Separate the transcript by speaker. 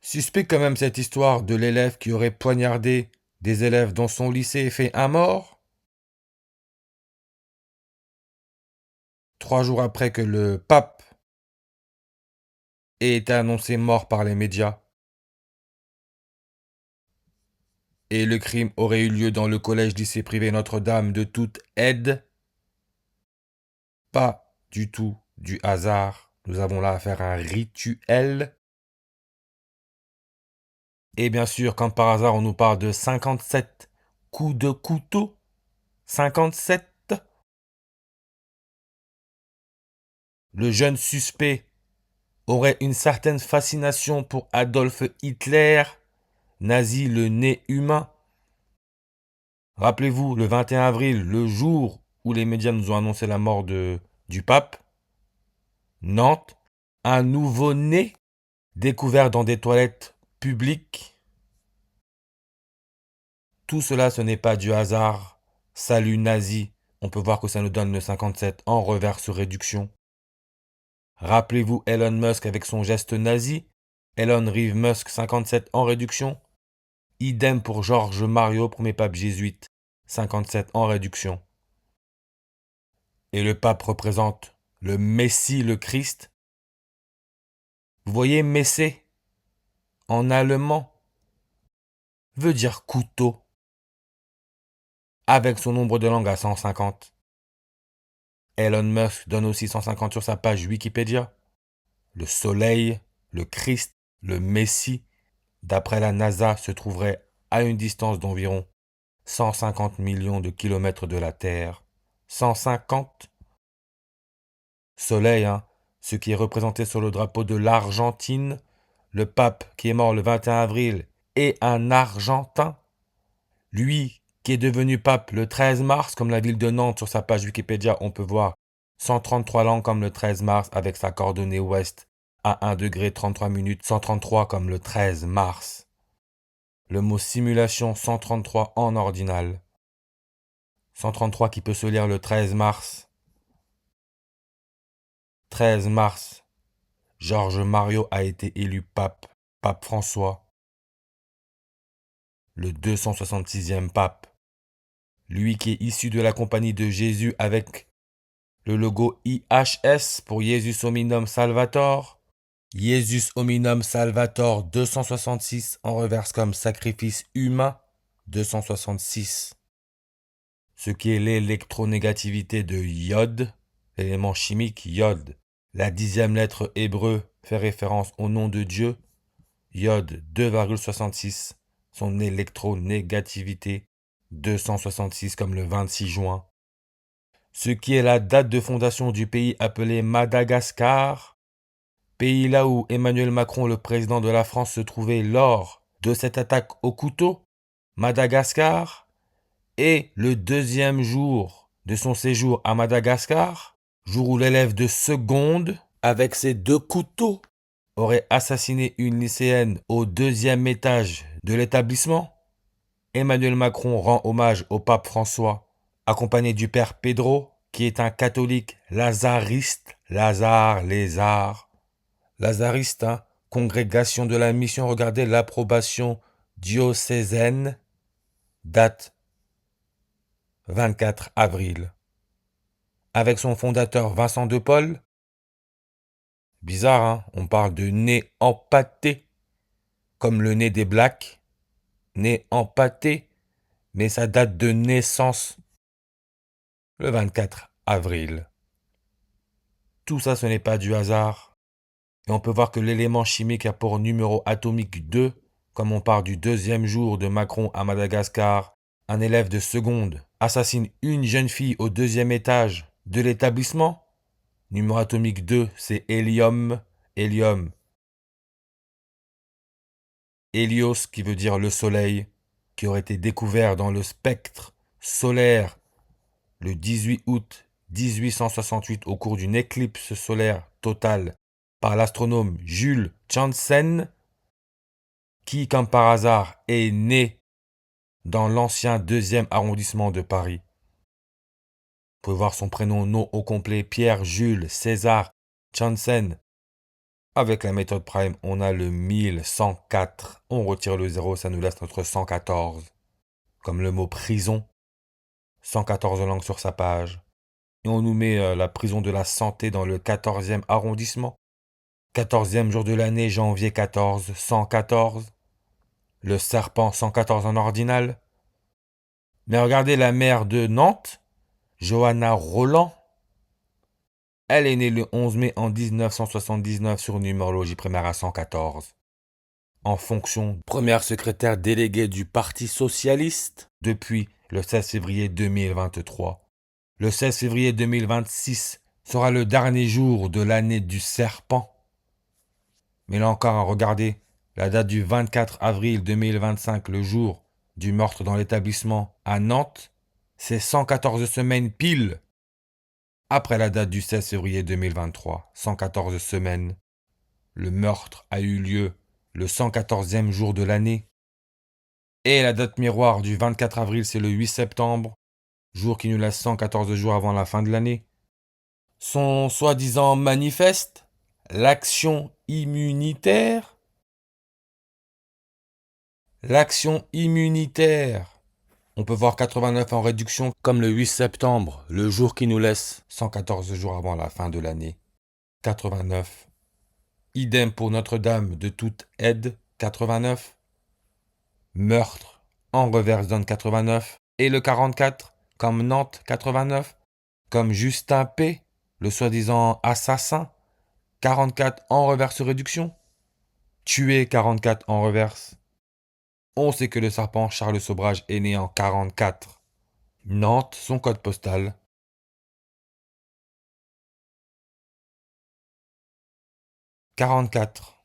Speaker 1: Suspect quand même cette histoire de l'élève qui aurait poignardé des élèves dans son lycée et fait un mort. 3 jours après que le pape ait été annoncé mort par les médias. Et le crime aurait eu lieu dans le collège-lycée privé Notre-Dame de toute aide. Pas du tout du hasard. Nous avons là affaire à un rituel. Et bien sûr, comme par hasard, on nous parle de 57 coups de couteau. 57. Le jeune suspect aurait une certaine fascination pour Adolf Hitler, nazi le nez humain. Rappelez-vous, le 21 avril, le jour où les médias nous ont annoncé la mort du pape, Nantes, un nouveau-né découvert dans des toilettes publiques. Tout cela, ce n'est pas du hasard. Salut nazi, on peut voir que ça nous donne le 57 en reverse réduction. Rappelez-vous Elon Musk avec son geste nazi. Elon Reeve Musk 57 en réduction. Idem pour Georges Mario, premier pape jésuite, 57 en réduction. Et le pape représente le Messie, le Christ. Vous voyez, Messe, en allemand, veut dire couteau, avec son nombre de langues à 150. Elon Musk donne aussi 150 sur sa page Wikipédia. Le soleil, le Christ, le Messie, d'après la NASA, se trouverait à une distance d'environ 150 millions de kilomètres de la Terre. 150. Soleil, hein, ce qui est représenté sur le drapeau de l'Argentine. Le pape qui est mort le 21 avril est un Argentin. Lui qui est devenu pape le 13 mars, comme la ville de Nantes sur sa page Wikipédia, on peut voir 133 langues comme le 13 mars avec sa coordonnée ouest à 1 degré 33 minutes 133 comme le 13 mars. Le mot simulation 133 en ordinal. 133 qui peut se lire le 13 mars. 13 mars. Georges Mario a été élu pape. Pape François. Le 266e pape. Lui qui est issu de la compagnie de Jésus avec le logo IHS pour Jesus Hominum Salvator. Jesus Hominum Salvator 266 en reverse comme sacrifice humain 266. Ce qui est l'électronégativité de iode, l'élément chimique iode. La 10e lettre hébreu fait référence au nom de Dieu. Iode 2,66. Son électronégativité 266 comme le 26 juin. Ce qui est la date de fondation du pays appelé Madagascar, pays là où Emmanuel Macron, le président de la France, se trouvait lors de cette attaque au couteau, Madagascar, et le deuxième jour de son séjour à Madagascar, jour où l'élève de seconde, avec ses 2 couteaux, aurait assassiné une lycéenne au 2e étage de l'établissement. Emmanuel Macron rend hommage au pape François, accompagné du père Pedro, qui est un catholique lazariste, lazariste, hein, congrégation de la mission, regardez l'approbation diocésaine, date 24 avril. Avec son fondateur Vincent de Paul, bizarre, hein, on parle de nez empâté, comme le nez des Blacks, nez empâté, mais ça date de naissance, le 24 avril. Tout ça, ce n'est pas du hasard. Et on peut voir que l'élément chimique a pour numéro atomique 2, comme on part du 2e jour de Macron à Madagascar. Un élève de seconde assassine une jeune fille au 2e étage de l'établissement. Numéro atomique 2, c'est hélium. Hélium. Hélios, qui veut dire le soleil, qui aurait été découvert dans le spectre solaire le 18 août 1868 au cours d'une éclipse solaire totale par l'astronome Jules Janssen, qui, comme par hasard, est né dans l'ancien 2e arrondissement de Paris. Vous pouvez voir son prénom non au complet, Pierre Jules César Janssen. Avec la méthode Prime, on a le 1104. On retire le 0, ça nous laisse notre 114. Comme le mot prison. 114 langues sur sa page. Et on nous met la prison de la santé dans le 14e arrondissement. 14e jour de l'année, janvier 14, 114. Le serpent 114 en ordinal. Mais regardez la maire de Nantes, Johanna Roland. Elle est née le 11 mai en 1979 sur une numérologie primaire à 114. En fonction, première secrétaire déléguée du Parti socialiste depuis le 16 février 2023. Le 16 février 2026 sera le dernier jour de l'année du serpent. Mais là encore, regardez, la date du 24 avril 2025, le jour du meurtre dans l'établissement à Nantes, c'est 114 semaines pile. Après la date du 16 février 2023, 114 semaines, le meurtre a eu lieu le 114e jour de l'année. Et la date miroir du 24 avril, c'est le 8 septembre, jour qui nous laisse 114 jours avant la fin de l'année. Son soi-disant manifeste, l'action immunitaire. L'action immunitaire. On peut voir 89 en réduction comme le 8 septembre, le jour qui nous laisse 114 jours avant la fin de l'année. 89. Idem pour Notre-Dame de toute aide, 89. Meurtre en reverse donne 89. Et le 44, comme Nantes, 89. Comme Justin P, le soi-disant assassin, 44 en reverse réduction. Tué, 44 en reverse. On sait que le serpent Charles Sobrage est né en 44. Nantes, son code postal. 44.